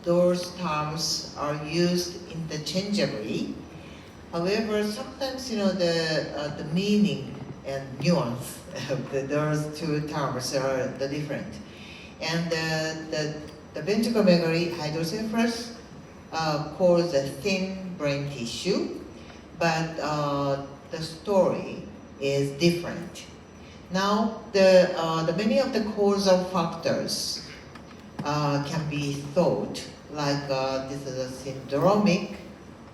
those terms are used interchangeably. However, sometimes the meaning and nuance of those two terms are different. And the ventriculomegaly hydrocephalus cause a thin brain tissue, but the story is different. Now, the many of the causal factors can be thought like this is a syndromic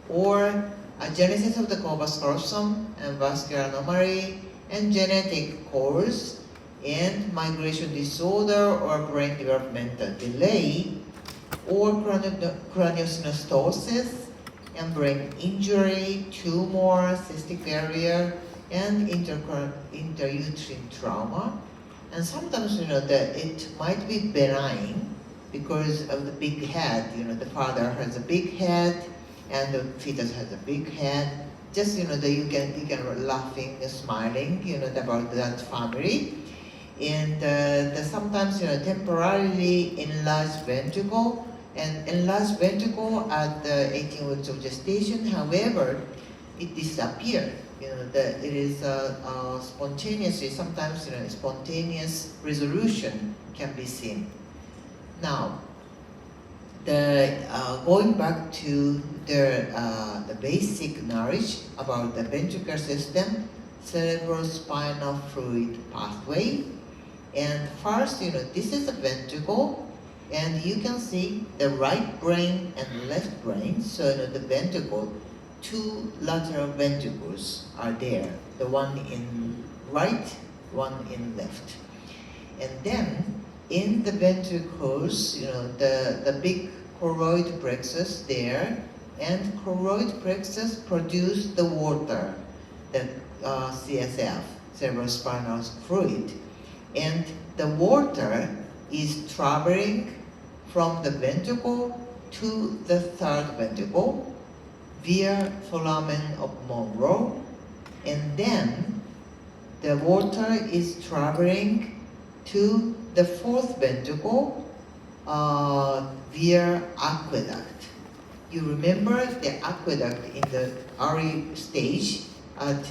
or a genesis of the corpus callosum and vascular anomaly and genetic cause and migration disorder or brain developmental delay or craniosynostosis and brain injury, tumor, cystic barrier, and interuterine trauma. And sometimes, that it might be benign because of the big head. The father has a big head, and the fetus has a big head. Just that you can laughing, smiling, about that family. And sometimes temporarily enlarged ventricle, and enlarged ventricle at the 18 weeks of gestation. However, it disappeared. It is spontaneously. Sometimes spontaneous resolution can be seen. Now, going back to the basic knowledge about the ventricular system, cerebrospinal fluid pathway. And first, this is a ventricle, and you can see the right brain and left brain. So the ventricle, two lateral ventricles are there. The one in right, one in left. And then in the ventricles, the big choroid plexus there, and choroid plexus produce the water, the CSF, cerebrospinal fluid. And the water is traveling from the ventricle to the third ventricle via foramen of Monro, and then the water is traveling to the fourth ventricle via aqueduct. You remember the aqueduct in the early stage at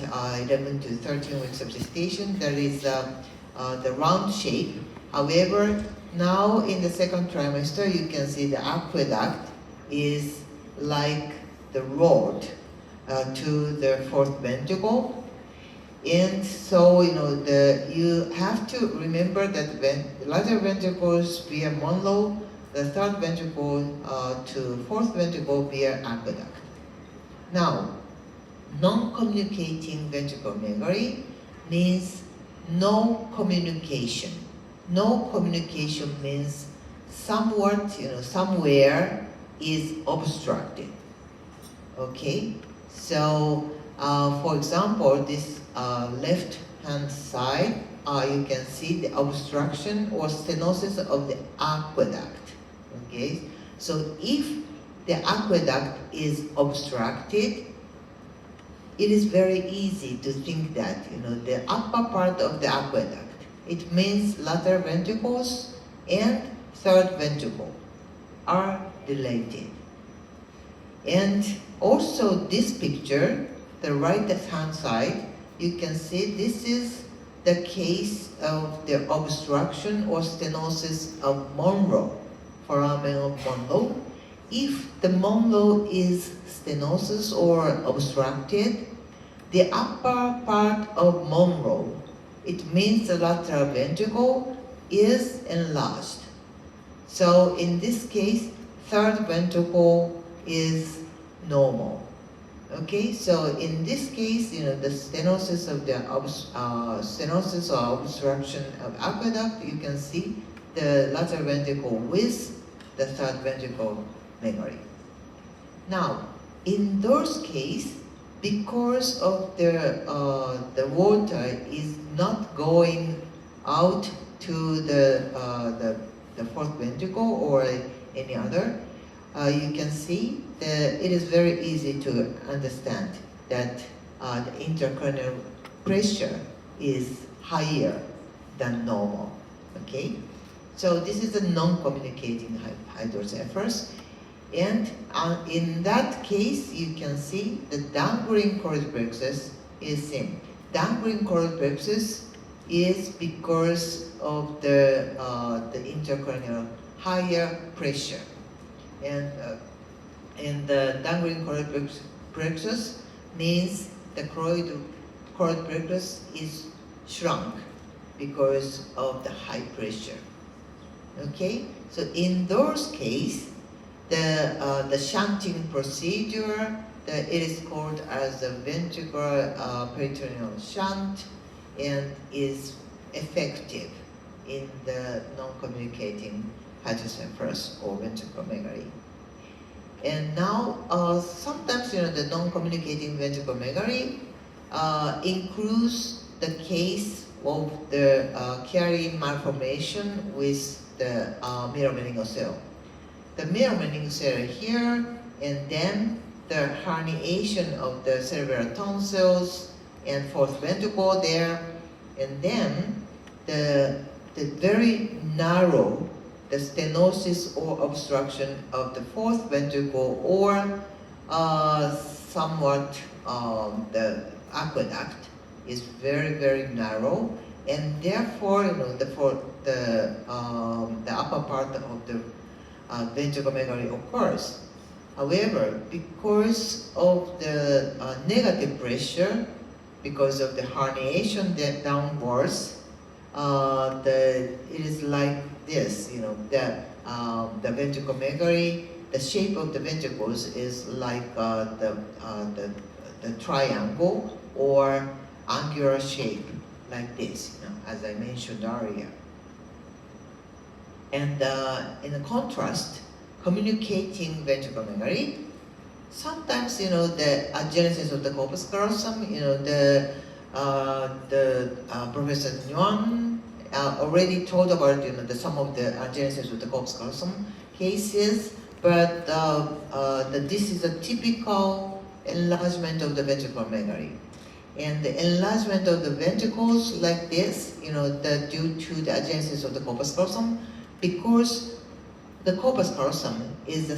11 to 13 weeks of gestation. There is the round shape. However, now in the second trimester, you can see the aqueduct is like the road to the fourth ventricle. And so, you have to remember that the lateral ventricles via Monro, the third ventricle to fourth ventricle via aqueduct. Now, non-communicating ventriculomegaly means no communication. No communication means somewhat, somewhere is obstructed. Okay? So, for example, this left hand side, you can see the obstruction or stenosis of the aqueduct. Okay? So, if the aqueduct is obstructed, it is very easy to think that, the upper part of the aqueduct, it means lateral ventricles and third ventricle are dilated. And also this picture, the right hand side, you can see this is the case of the obstruction or stenosis of Monro, foramen of Monro. If the Monro is stenosis or obstructed, the upper part of Monro, it means the lateral ventricle is enlarged. So in this case, third ventricle is normal. Okay, so in this case, the stenosis of the stenosis or obstruction of aqueduct, you can see the lateral ventricle with the third ventricle memory. Now, in those cases, because of the water is not going out to the fourth ventricle or any other, you can see that it is very easy to understand that the intracranial pressure is higher than normal. Okay, so this is a non-communicating hydrocephalus, And in that case, you can see the dangling choroid plexus is same. Dangling choroid plexus is because of the intracranial higher pressure, and the dangling choroid plexus means the choroid plexus is shrunk because of the high pressure. Okay, so in those cases, the shunting procedure, it is called as the ventricular peritoneal shunt, and is effective in the non-communicating hydrocephalus or ventriculomegaly. And now, sometimes the non-communicating ventriculomegaly includes the case of the Chiari malformation with the mirror meningocele. The mirror meningocele here, and then the herniation of the cerebral tonsils and fourth ventricle there, and then the very narrow, the stenosis or obstruction of the fourth ventricle, or somewhat the aqueduct is very, very narrow, and therefore the upper part of the ventriculomegaly occurs. However, because of the negative pressure, because of the herniation downwards, it is like this. The ventriculomegaly, the shape of the ventricles is like the triangle or angular shape, like this. As I mentioned earlier. And in contrast, communicating ventriculomegaly, sometimes the agenesis of the corpus callosum, Professor Nguyen already told about some of the agenesis of the corpus callosum cases, but this is a typical enlargement of the ventriculomegaly. And the enlargement of the ventricles like this, due to the agenesis of the corpus callosum, because the corpus callosum is the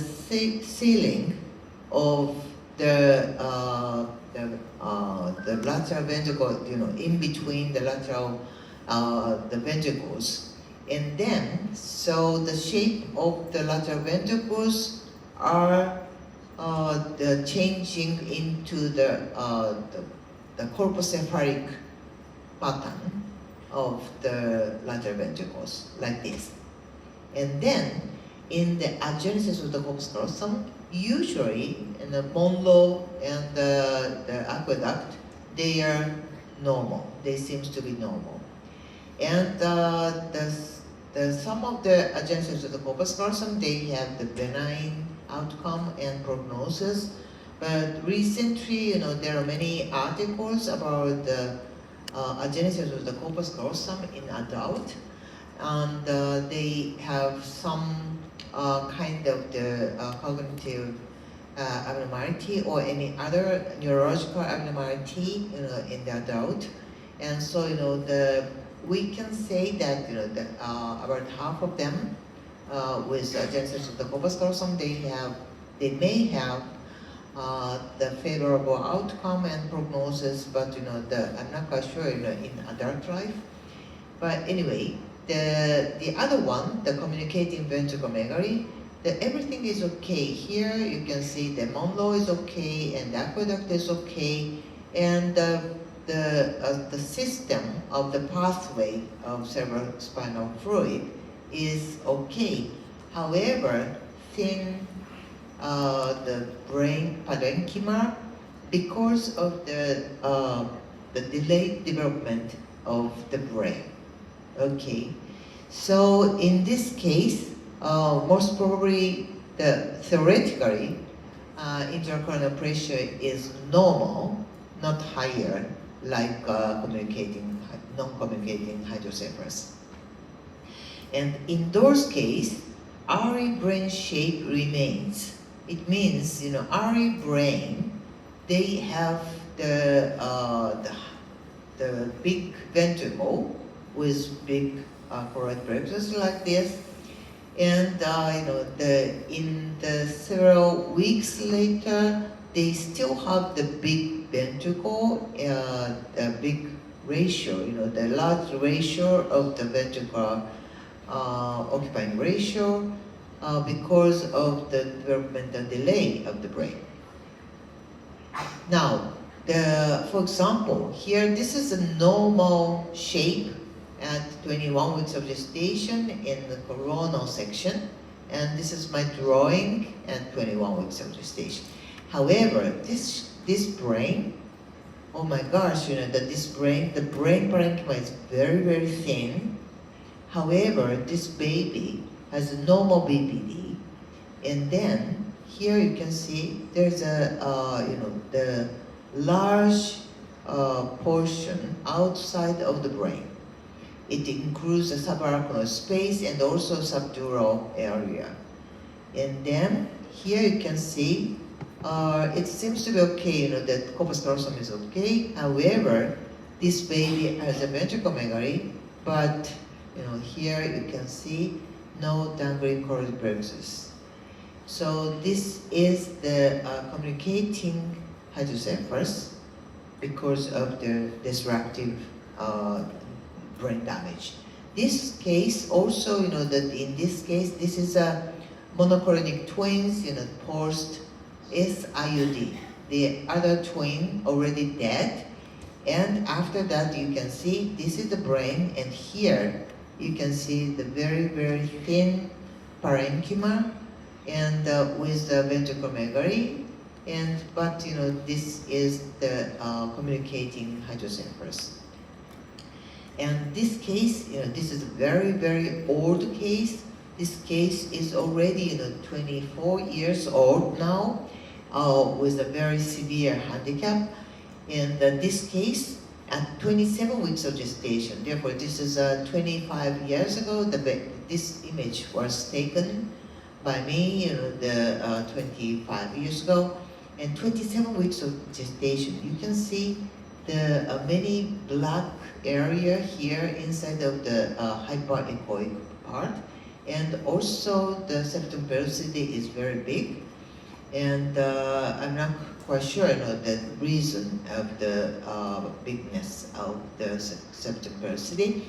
ceiling of the lateral ventricle, in between the lateral the ventricles, and then so the shape of the lateral ventricles are changing into the corpocephalic pattern of the lateral ventricles like this. And then, in the agenesis of the corpus callosum, usually in the Monroe and the aqueduct, they are normal. They seem to be normal. And some of the agenesis of the corpus callosum, they have the benign outcome and prognosis. But recently, there are many articles about the agenesis of the corpus callosum in adult. And they have some kind of the cognitive abnormality or any other neurological abnormality, in the adult. And so, we can say that, about half of them with agenesis of the corpus callosum, they may have the favorable outcome and prognosis, but I'm not quite sure in adult life. But anyway, the other one, the communicating ventriculomegaly, everything is okay. Here you can see the Monroe is okay and the aqueduct is okay, and the system of the pathway of cerebrospinal fluid is okay. However, thin the brain parenchyma, because of the delayed development of the brain. Okay, so in this case, most probably theoretically, intracranial pressure is normal, not higher like non-communicating hydrocephalus. And in those cases, RE brain shape remains. It means, RE brain, they have the big ventricle with big choroid plexus like this, And in the several weeks later, they still have the big ventricle, the big ratio, the large ratio of the ventricular occupying ratio because of the developmental delay of the brain. Now, for example, here this is a normal shape at 21 weeks of gestation in the coronal section, and this is my drawing at 21 weeks of gestation. However, this brain, oh my gosh, that the brain parenchyma is very, very thin. However, this baby has a normal BPD, and then here you can see there's the large portion outside of the brain. It includes the subarachnoid space and also subdural area. And then here you can see it seems to be okay, that corpus callosum is okay. However, this baby has a ventriculomegaly, but here you can see no dangling choroid plexus. So this is the communicating hydrocephalus because of the disruptive brain damage. This case also, that in this case, this is a monoclonic twins, post SIUD. The other twin already dead, and after that you can see this is the brain, and here you can see the very, very thin parenchyma and with the ventriculomegaly, but this is the communicating hydrocephalus. And this case, this is a very, very old case. This case is already 24 years old now, with a very severe handicap. And this case, at 27 weeks of gestation, therefore this is 25 years ago, this image was taken by me, 25 years ago. And 27 weeks of gestation, you can see the many black area here inside of the hyperechoic part, and also the septum pellucidity is very big, and I'm not quite sure the reason of the bigness of the septum pellucidity.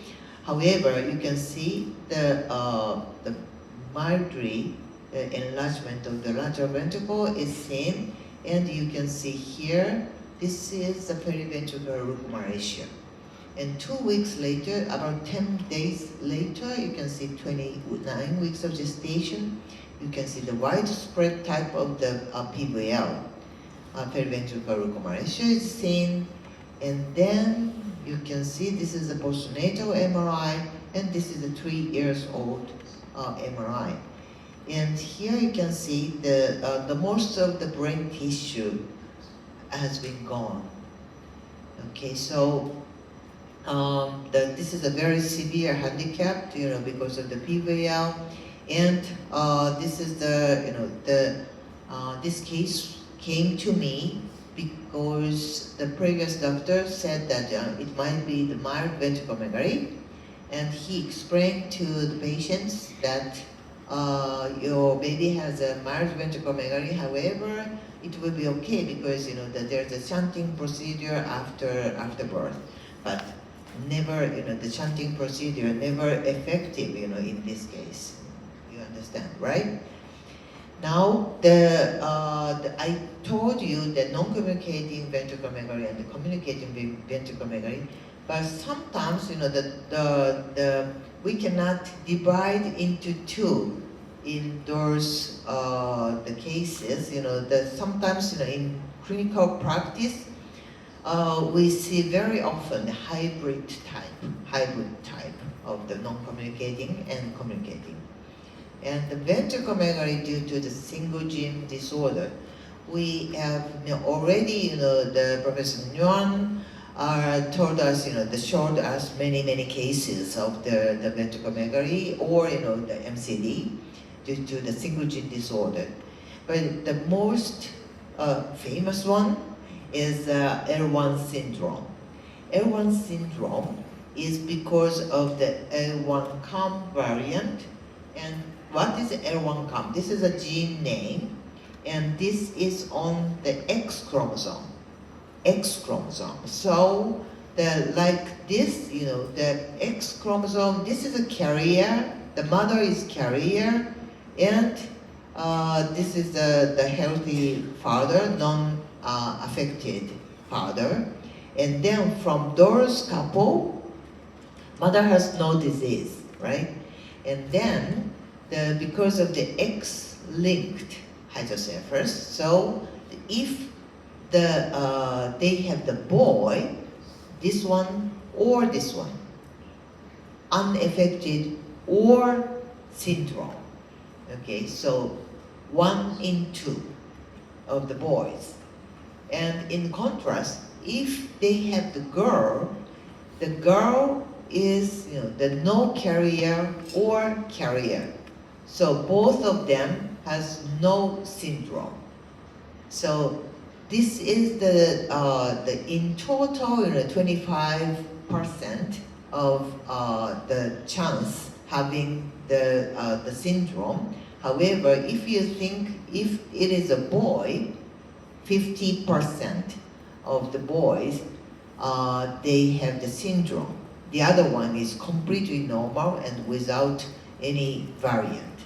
However, you can see the mildly enlargement of the lateral ventricle is seen, and you can see here this is the periventricular rugma ratio. And 2 weeks later, about 10 days later, you can see 29 weeks of gestation. You can see the widespread type of the PVL, periventricular rugma ratio is seen. And then you can see this is a postnatal MRI, and this is a 3 years old MRI. And here you can see the most of the brain tissue has been gone. Okay, so this is a very severe handicap, because of the PVL, and this is this case came to me because the previous doctor said that it might be the mild ventriculomegaly, and he explained to the patients that your baby has a mild ventriculomegaly, however, it will be okay because that there's a shunting procedure after birth, but never the shunting procedure never effective in this case. You understand, right? Now I told you the non-communicating ventriculomegaly and the communicating ventriculomegaly, but sometimes we cannot divide into two in those the cases. Sometimes in clinical practice we see very often the hybrid type of the non-communicating and communicating. And the ventriculomegaly due to the single gene disorder, we have already the Professor Nguyen told us, showed us many cases of the ventriculomegaly or the MCD due to the single gene disorder. But the most famous one is L1 syndrome. L1 syndrome is because of the L1 COM variant, and what is L1COM? This is a gene name, and this is on the X chromosome. X chromosome. So like this, the X chromosome, this is a carrier, the mother is carrier, and this is the healthy father, non-affected father. And then from those couple, mother has no disease, right? And then because of the X-linked hydrocephalus, so if they have the boy, this one or this one, unaffected or syndrome. Okay, so 1 in 2 of the boys. And in contrast, if they have the girl is the no carrier or carrier. So both of them has no syndrome. So this is the in total 25% of the chance having the syndrome. However, if you think if it is a boy, 50% of the boys they have the syndrome. The other one is completely normal and without any variant.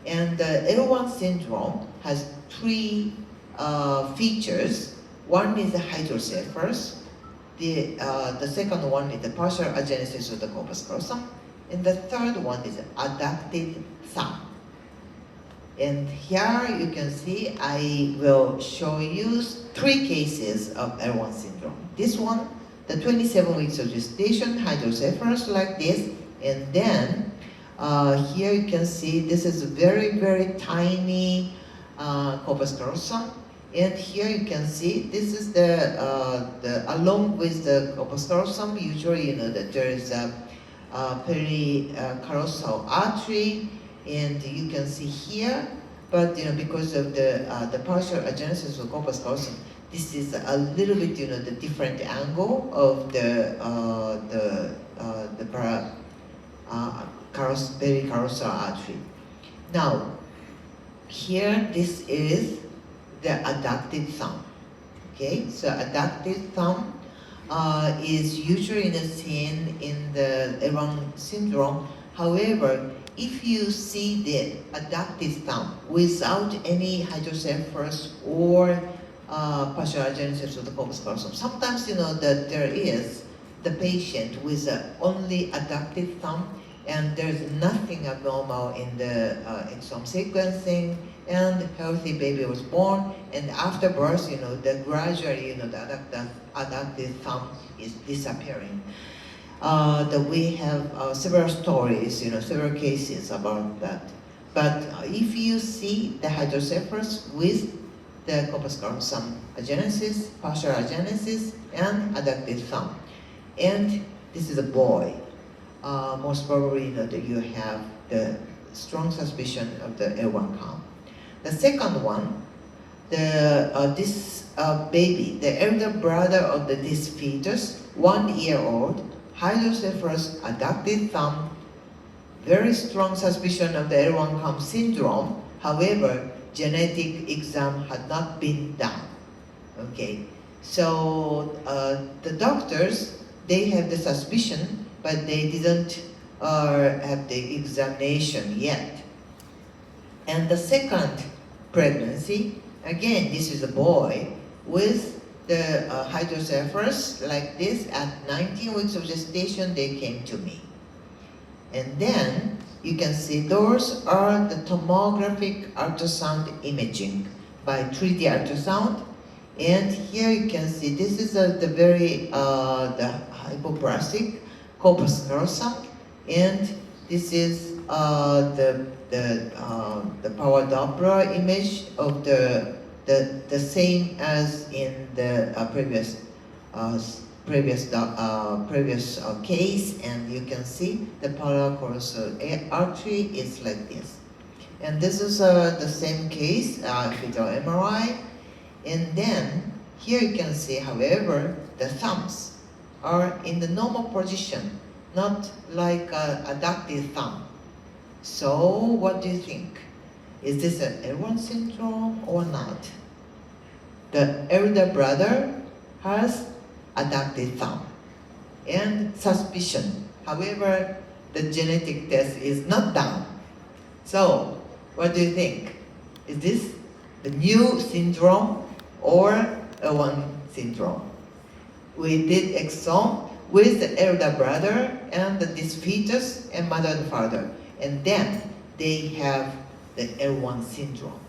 And the L1 syndrome has 3 features. One is the hydrocephalus. The second one is the partial agenesis of the corpus callosum. And the third one is adducted thumb. And here you can see I will show you 3 cases of L1 syndrome. This one, the 27 weeks of gestation, hydrocephalus like this, and then here you can see this is a very, very tiny corpus callosum. And here you can see this is the along with the corpus callosum, usually that there is a pericallosal artery, and you can see here, but because of the partial agenesis of corpus callosum, this is a little bit the different angle of the pericallosal artery. Now here this is the adducted thumb. Okay, so adducted thumb is usually seen in the L1 syndrome. However, if you see the adducted thumb without any hydrocephalus or partial agenesis of the corpus callosum, sometimes that there is the patient with only adducted thumb, and there's nothing abnormal in the exome sequencing, and healthy baby was born, and after birth, the gradually, the adducted thumb is disappearing. We have several stories, several cases about that. But if you see the hydrocephalus with the corpus callosum agenesis, partial agenesis, and adducted thumb, and this is a boy, most probably that you have the strong suspicion of the L1COM. The second one, this baby, the elder brother of this fetus, 1 year old, hydrocephalus, adducted thumb, very strong suspicion of the L1COM syndrome. However, genetic exam had not been done. Okay, so the doctors, they have the suspicion, but they didn't have the examination yet. And the second pregnancy, again, this is a boy with the hydrocephalus like this. At 19 weeks of gestation, they came to me. And then you can see those are the tomographic ultrasound imaging by 3D ultrasound. And here you can see this is the very the hypoplastic corpus callosum, and this is the power Doppler image of the same as in the previous case, and you can see the paracallosal artery is like this. And this is the same case, fetal MRI. And then here you can see, however, the thumbs are in the normal position, not like adducted thumb. So what do you think? Is this an L1 syndrome or not? The elder brother has adducted thumb and suspicion. However, the genetic test is not done. So, what do you think? Is this the new syndrome or L1 syndrome? We did exome with the elder brother and this fetus and mother and father. And then they have the L1 syndrome.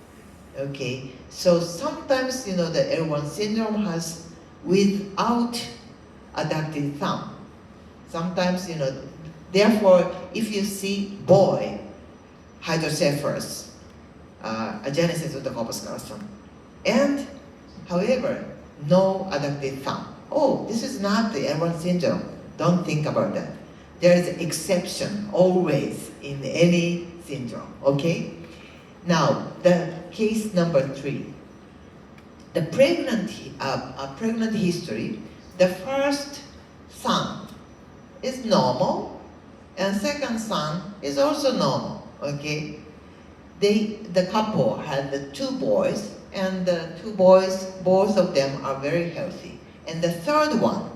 Okay, so sometimes, the L1 syndrome has without adducted thumb. Sometimes, therefore, if you see boy, hydrocephalus, a genesis of the corpus callosum, and, however, no adducted thumb. Oh, this is not the L1 syndrome. Don't think about that. There is an exception always in any syndrome, okay? Now, the case number 3. The pregnant history, the first son is normal, and second son is also normal, okay? The couple had the 2 boys, and the 2 boys, both of them are very healthy. And the third one,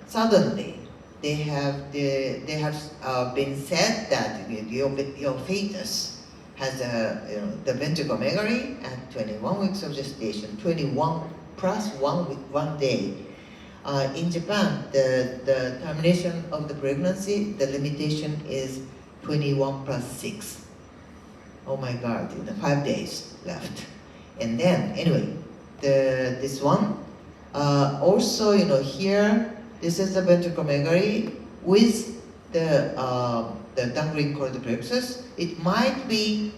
suddenly, they have been said that your fetus has the ventriculomegaly at 21 weeks of gestation, 21 plus 1 day. In Japan, the termination of the pregnancy, the limitation is 21 plus 6. Oh my God, 5 days left. And then, anyway, this one, also, here, this is the ventriculomegaly with the dangling chordoplexus. It might be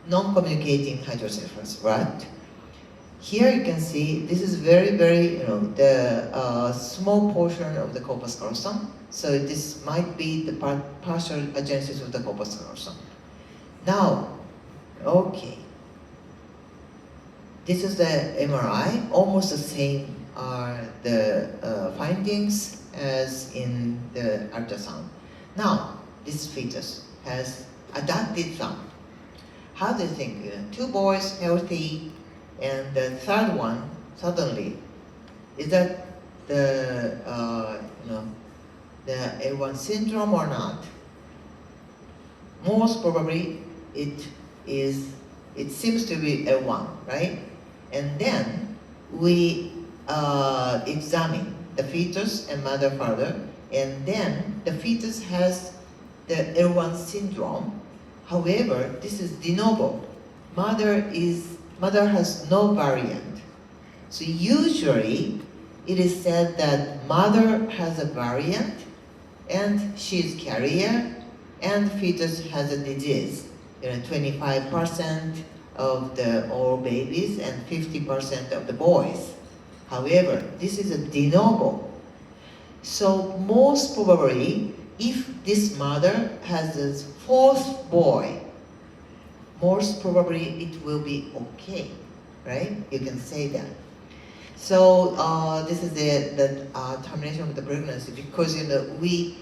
non-communicating hydrocephalus, right? Here you can see this is very, very, the small portion of the corpus callosum. So this might be the partial agenesis of the corpus callosum. Now, okay. This is the MRI, almost the same are the findings as in the ultrasound. Now, this fetus has adducted thumb. How do you think? 2 boys healthy, and the third one suddenly, is that the L1 syndrome or not? Most probably it seems to be L1, right? And then we examine the fetus and mother father, and then the fetus has the L1 syndrome. However, this is de novo. Mother has no variant. So usually it is said that mother has a variant and she is carrier, and fetus has a disease. 25% of all babies and 50% of the boys. However, this is a de novo. So most probably, if this mother has a 4th boy, most probably it will be okay, right? You can say that. So this is the termination of the pregnancy, because we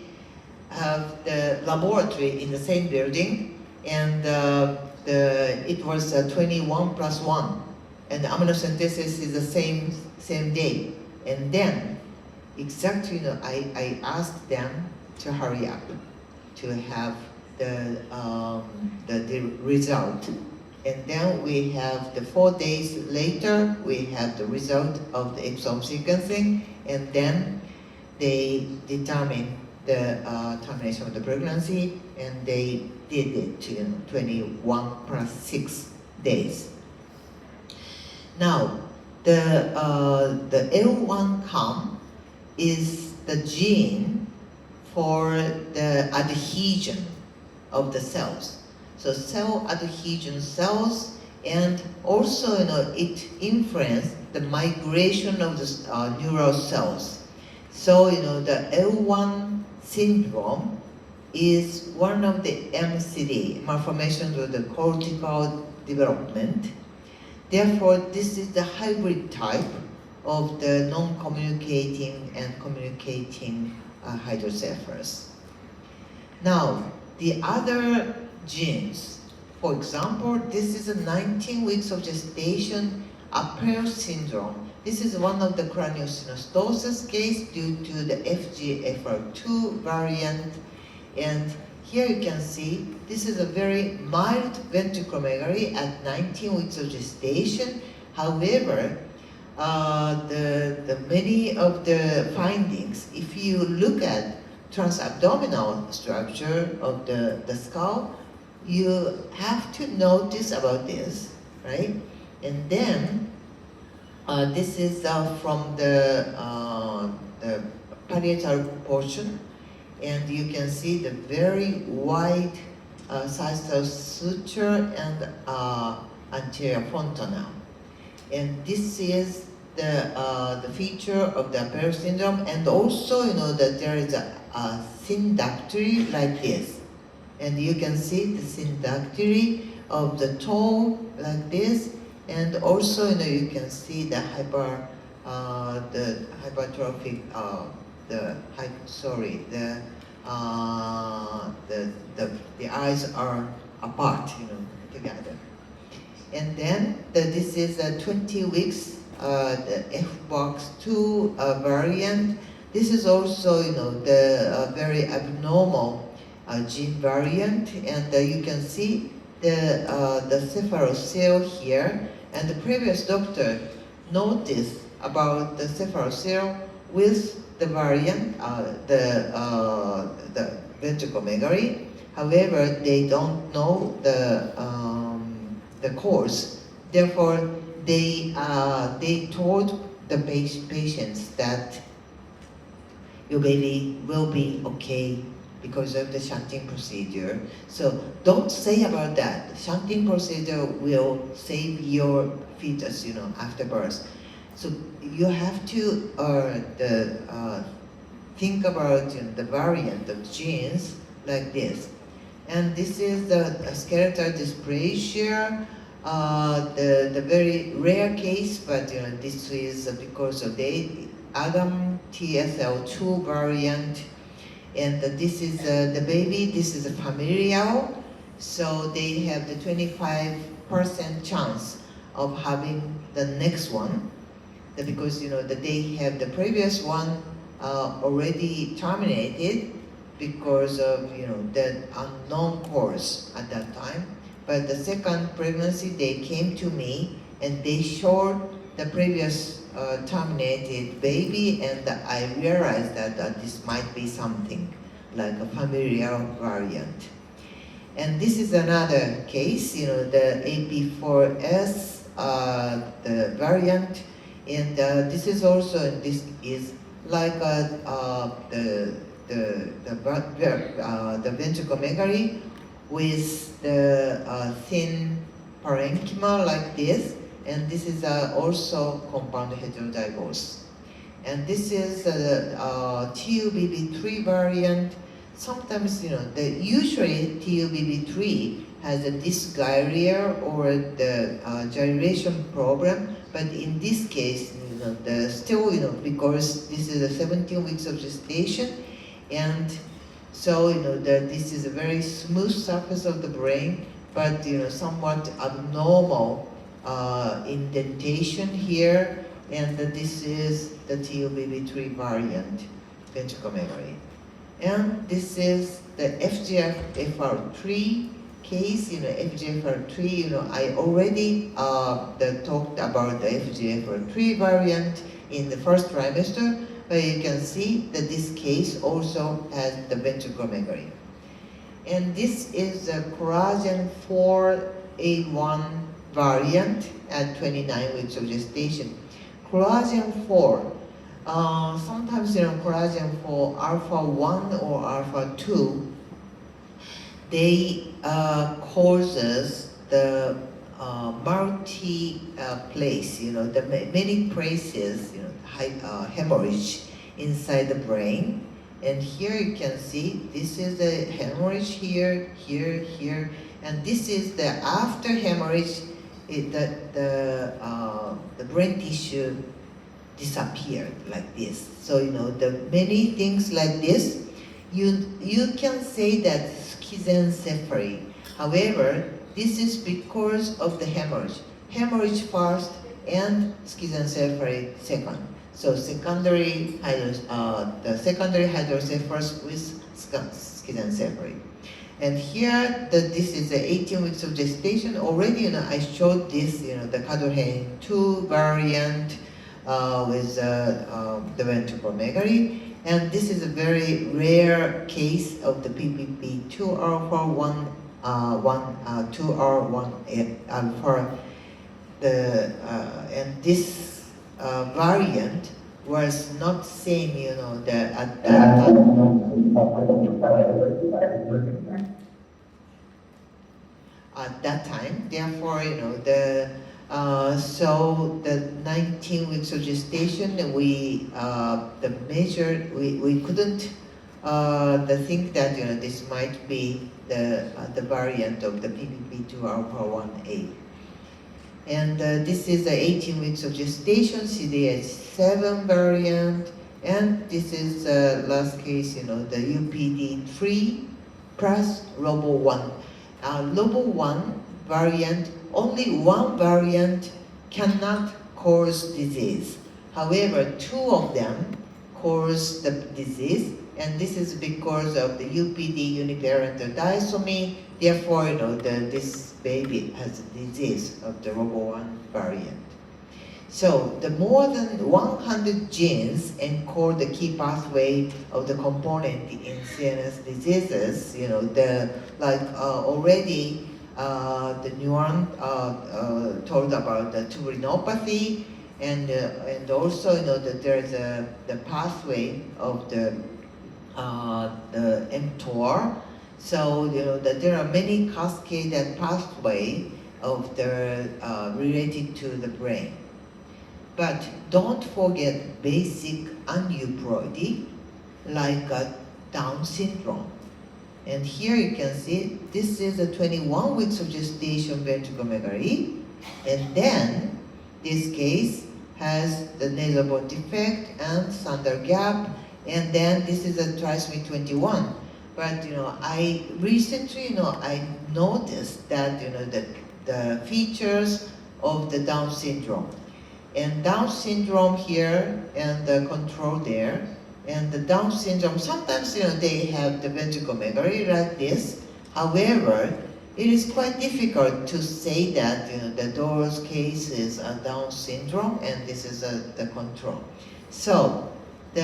have the laboratory in the same building, and it was 21 plus 1, and the amniocentesis is the same day. And then exactly, I asked them to hurry up to have the result. And then we have the 4 days later, we have the result of the exome sequencing, and then they determine the termination of the pregnancy, and they did it 21 plus 6 days. Now, the L1-COM is the gene for the adhesion of the cells. So cell adhesion cells, and also it influences the migration of the neural cells. So the L1 syndrome is one of the MCD, malformations of the cortical development. Therefore, this is the hybrid type of the non-communicating and communicating hydrocephalus. Now, the other genes. For example, this is a 19 weeks of gestation Apert syndrome. This is one of the craniosynostosis case due to the FGFR2 variant. And here you can see this is a very mild ventriculomegaly at 19 weeks of gestation. However, the many of the findings, if you look at transabdominal structure of the skull, you have to notice about this, right? And then this is from the parietal portion, and you can see the very wide sagittal suture and anterior fontanelle. And this is the feature of the Apert syndrome, and also that there is a syndactyly like this, and you can see the syndactyly of the toe like this, and also you can see the hypertrophic the eyes are apart together. And then this is 20 weeks, the FBOX2 variant. This is also the very abnormal gene variant, and you can see the cephalocele here. And the previous doctor noticed about the cephalocele with the variant, the ventriculomegaly. However, they don't know the cause. Therefore, they told the patients that your baby will be okay because of the shunting procedure. So don't say about that. The shunting procedure will save your fetus, after birth. So you have to think about the variant of genes like this. And this is the skeletal dysplasia, the very rare case, but this is because of the Adam TSL2 variant. And this is the baby, this is a familial, so they have the 25% chance of having the next one, because that they have the previous one already terminated because of the unknown cause at that time. But the second pregnancy, they came to me and they showed the previous terminated baby, and I realized that this might be something like a familial variant. And this is another case, the AP4S, the variant, and this is also, this is like the ventriculomegaly with the thin parenchyma like this. And this is also compound heterozygotes. And this is TUBB3 variant. Sometimes, usually TUBB3 has a dysgyria or the gyration problem, but in this case, still, because this is a 17 weeks of gestation, and so, this is a very smooth surface of the brain, but, somewhat abnormal indentation here, and this is the TUBB3 variant ventriculomegaly. And this is the FGFR3 case, FGFR3, I already talked about the FGFR3 variant in the first trimester, but you can see that this case also has the ventriculomegaly. And this is the collagen 4A1 variant at 29 weeks of gestation. Collagen 4, sometimes collagen 4 alpha 1 or alpha 2, they causes the multi-place, the many places, hemorrhage inside the brain. And here you can see this is the hemorrhage here, here, here, and this is the after hemorrhage. The brain tissue disappeared like this. So the many things like this, you can say that schizencephaly, However, this is because of the hemorrhage. Hemorrhage first and schizencephaly second. So the secondary hydrocephalus with schizencephaly. And here, this is the 18 weeks of gestation. Already, I showed this, the Cadorhain 2 variant with the ventriculomegaly. And this is a very rare case of the PPP 2 alpha 1, 2 R 1 alpha. And this variant was not same, at that time. At that time, therefore, so the 19 weeks of gestation, we couldn't think that this might be the variant of the PPP2 alpha 1A. And this is the 18 weeks of gestation, CDH7 variant, and this is last case, the UPD3 plus LOBO1. LOBO1 variant, only one variant cannot cause disease. However, two of them cause the disease, and this is because of the UPD uniparental disomy. Therefore, this baby has a disease of the LOBO1 variant. So the more than 100 genes encode the key pathway of the component in CNS diseases. Already the neuron told about the tubulinopathy, and also that there is the pathway of the mTOR. So that there are many cascaded pathway of the related to the brain. But don't forget basic aneuploidy, like Down syndrome. And here you can see this is a 21 weeks of gestation ventriculomegaly, and then this case has the nasal bone defect and Sander gap, and then this is a trisomy 21. But I recently I noticed that the features of the Down syndrome. And Down syndrome here and the control there. And the Down syndrome, sometimes they have the ventriculomegaly like this. However, it is quite difficult to say that that those cases are Down syndrome and this is the control. So we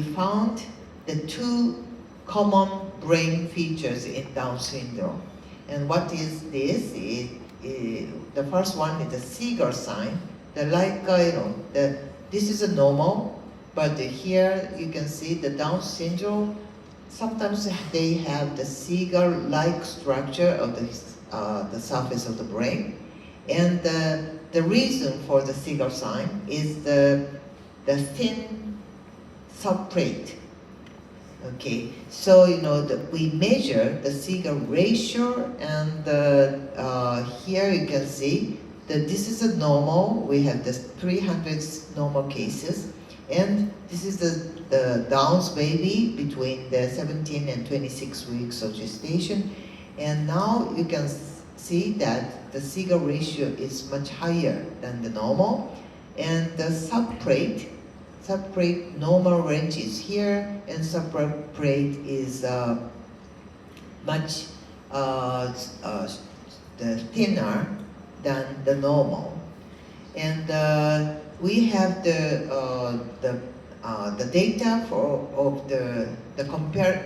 found the two common brain features in Down syndrome. And what is this? The first one is the Seeger sign. This is a normal, but here you can see the Down syndrome. Sometimes they have the Seeger-like structure of the surface of the brain, and the reason for the Seeger sign is the thin substrate. Okay, so we measure the Seeger ratio, and here you can see that this is a normal. We have the 300 normal cases, and this is the Down's baby between the 17 and 26 weeks of gestation, and now you can see that the Seeger ratio is much higher than the normal, and the substrate normal range is here, and substrate is much thinner than the normal. And we have the data of the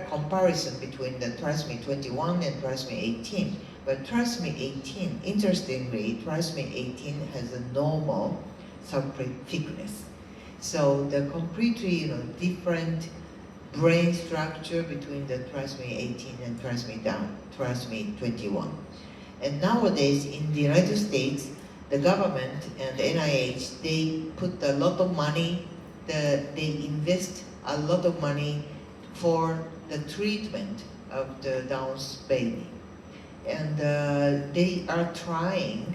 comparison between the trisomy 21 and trisomy 18. But trisomy 18, interestingly, trisomy 18 has a normal substrate thickness. So the completely different brain structure between the trisomy 18 and trisomy 21. And nowadays in the United States, the government and the NIH, they put a lot of money, they invest a lot of money for the treatment of the Down's baby. And they are trying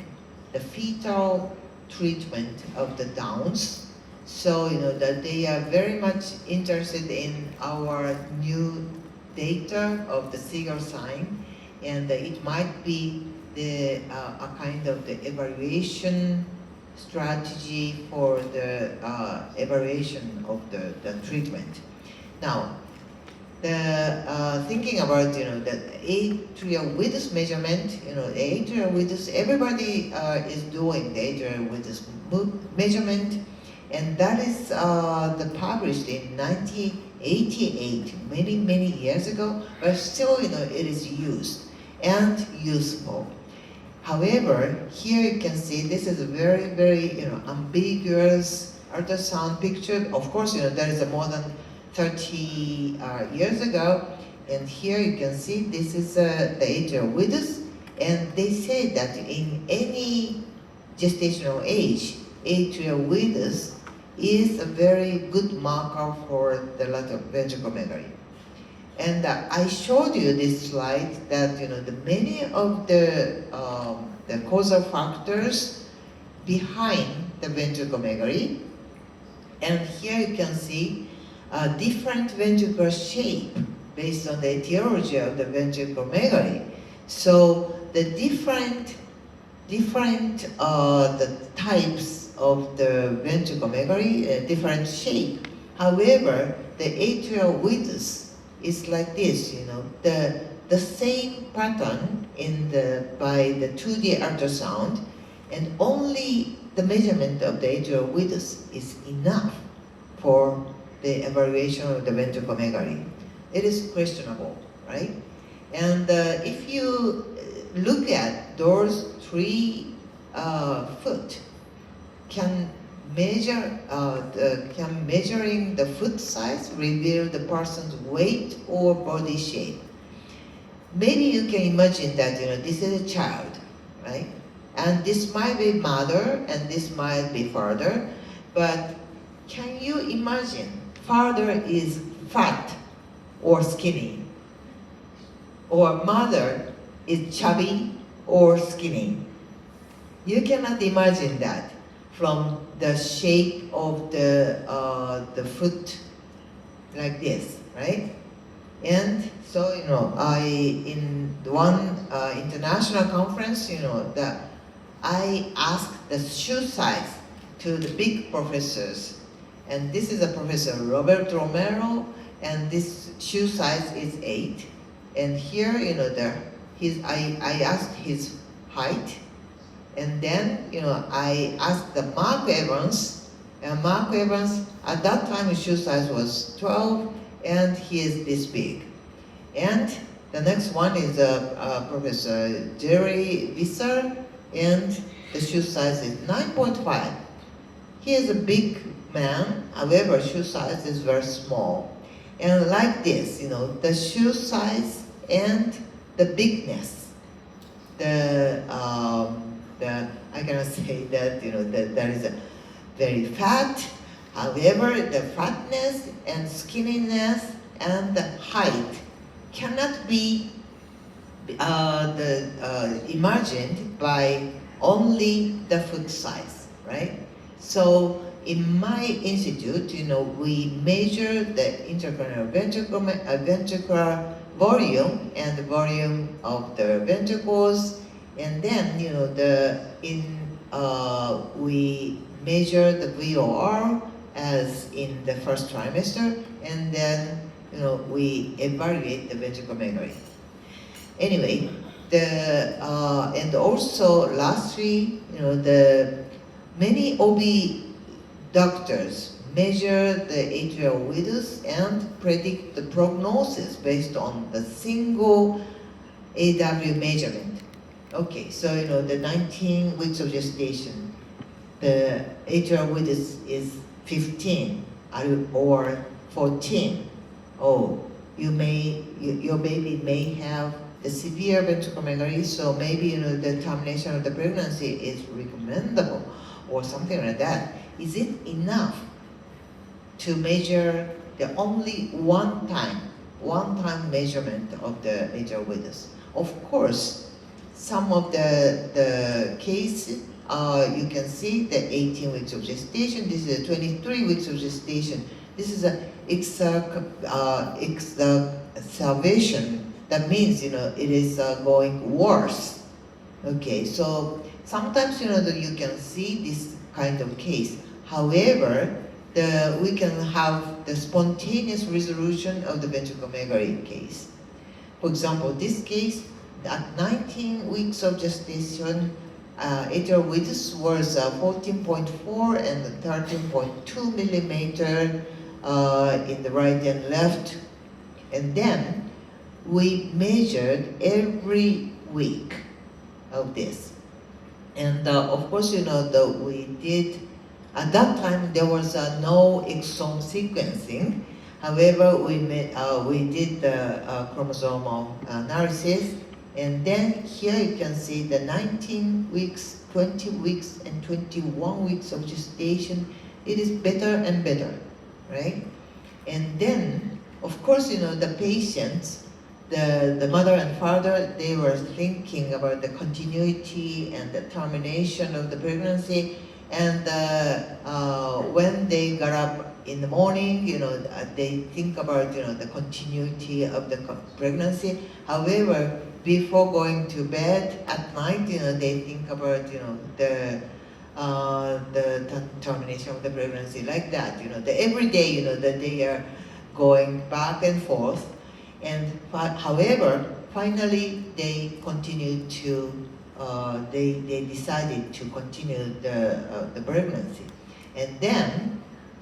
the fetal treatment of the Downs. So that they are very much interested in our new data of the Seagull sign, and it might be a kind of the evaluation strategy for the evaluation of the treatment. Now, thinking about the atrial width measurement, the atrial width, everybody is doing the atrial width measurement, and that is published in 1988, many years ago, but still it is used and useful. However, here you can see this is a very ambiguous ultrasound picture. Of course, there is a more than 30 years ago, and here you can see this is the atrial width, and they say that in any gestational age, atrial width is a very good marker for the lateral ventriculomegaly. And I showed you this slide that the many of the causal factors behind the ventriculomegaly, and here you can see different ventricular shape based on the etiology of the ventriculomegaly. So the different the types of the ventriculomegaly, different shape. However, the atrial width is like this, the same pattern by the 2D ultrasound, and only the measurement of the atrial width is enough for the evaluation of the ventriculomegaly. It is questionable, right? And if you look at those three foot, can measuring the foot size reveal the person's weight or body shape? Maybe you can imagine that this is a child, right? And this might be mother and this might be father, but can you imagine father is fat or skinny, or mother is chubby or skinny? You cannot imagine that from the shape of the foot like this, right? And so in one international conference, that I asked the shoe size to the big professors, and this is a Professor Robert Romero, and this shoe size is 8, and here I asked his height. And then, I asked the Mark Evans, and Mark Evans, at that time his shoe size was 12, and he is this big. And the next one is Professor Jerry Visser, and the shoe size is 9.5. He is a big man, however, shoe size is very small. And like this, the shoe size and the bigness, I cannot say that that there is a very fat. However, the fatness and skinniness and the height cannot be imagined by only the foot size, right? So in my institute, we measure the intracranial ventricular volume and the volume of the ventricles. And then, we measure the VOR as in the first trimester, and then, we evaluate the ventriculomegaly. Anyway, and also lastly, the many OB doctors measure the atrial width and predict the prognosis based on the single AW measurement. Okay, so the 19 weeks of gestation, the atrial width is 15 or 14. Oh, your baby may have the severe ventriculomegaly, so maybe the termination of the pregnancy is recommendable or something like that. Is it enough to measure the only one time measurement of the atrial width? Of course, some of the cases, you can see the 18 weeks of gestation. This is 23 weeks of gestation. This is a exacerbation. That means, it is going worse. Okay, so sometimes, that you can see this kind of case. However, we can have the spontaneous resolution of the ventriculomegaly case. For example, this case, at 19 weeks of gestation, atrial width was 14.4 and 13.2 millimeter in the right and left. And then we measured every week of this. And of course, we did, at that time there was no exome sequencing. However, we did the chromosomal analysis, and then here you can see the 19 weeks, 20 weeks, and 21 weeks of gestation. It is better and better, right? And then, of course, the patients, the mother and father, they were thinking about the continuity and the termination of the pregnancy. And when they got up in the morning, they think about, the continuity of the pregnancy. However, before going to bed at night, they think about, the termination of the pregnancy, like that. Every day, that they are going back and forth. And however, finally they continued to, they decided to continue the pregnancy. And then,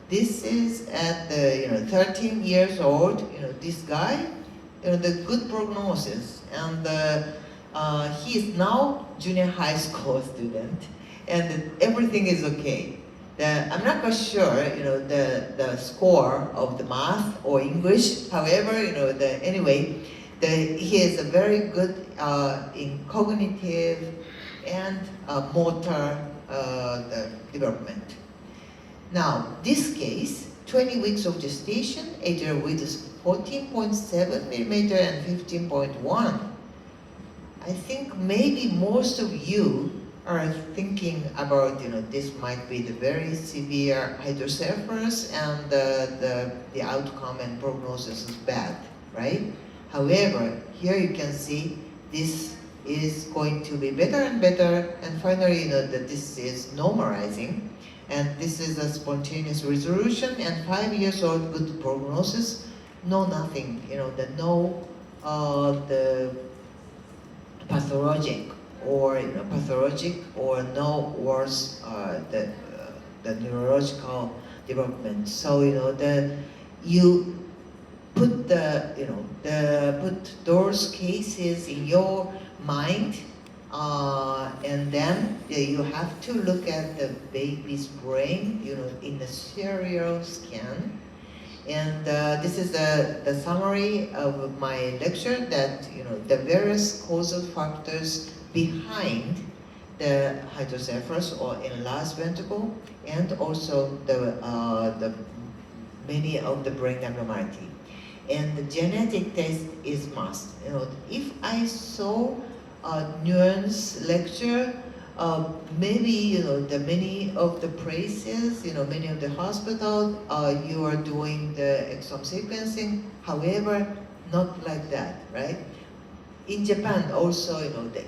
this is at the 13 years old. This guy, the good prognosis, and he is now junior high school student, and everything is okay. I'm not quite sure, the score of the math or English. However, anyway, he is a very good in cognitive and motor development. Now, this case, 20 weeks of gestation, atrial width is 14.7 millimeter and 15.1. I think maybe most of you are thinking about, this might be the very severe hydrocephalus, and the outcome and prognosis is bad, right? However, here you can see this is going to be better and better, and finally, that this is normalizing, and this is a spontaneous resolution, and 5 years old good prognosis, no nothing, the pathologic or no worse the neurological development. So you put put those cases in your mind, and then you have to look at the baby's brain, in the serial scan. And this is the summary of my lecture, that the various causal factors behind the hydrocephalus or enlarged ventricle, and also the many of the brain abnormality. And the genetic test is must. If I saw a nuance lecture, maybe the many of the places, many of the hospitals, you are doing the exome sequencing. However, not like that, right? In Japan also,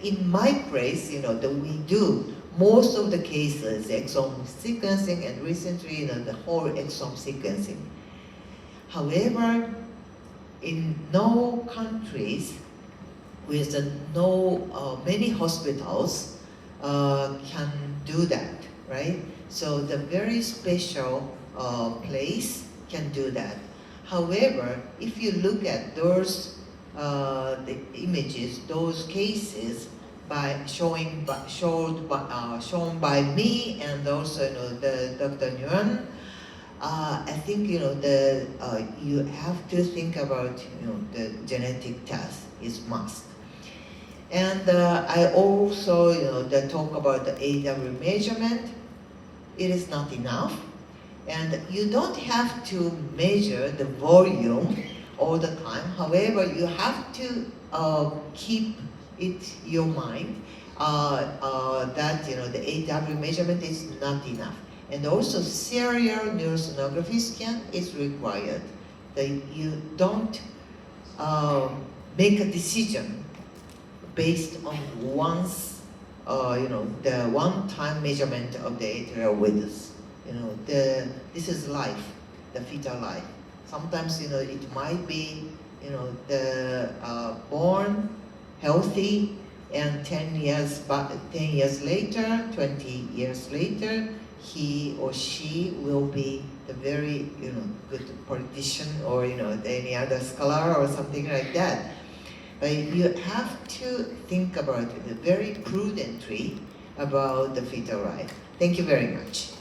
in my place, that we do most of the cases exome sequencing, and recently, the whole exome sequencing. However, in no countries with many hospitals can do that, right? So the very special place can do that. However, if you look at those the images, those cases, shown by me, and also the Dr. Nguyen, I think you have to think about the genetic test is must. And I also talk about the AW measurement. It is not enough, and you don't have to measure the volume all the time. However, you have to keep it your mind that the AW measurement is not enough. And also serial neurosonography scan is required. That you don't make a decision based on the one-time measurement of the atrial width. This is life, the fetal life. Sometimes, it might be, the born healthy, and 10 years later, 20 years later, he or she will be the very, good politician, or, any other scholar or something like that. But you have to think about it very prudently about the fetal life. Thank you very much.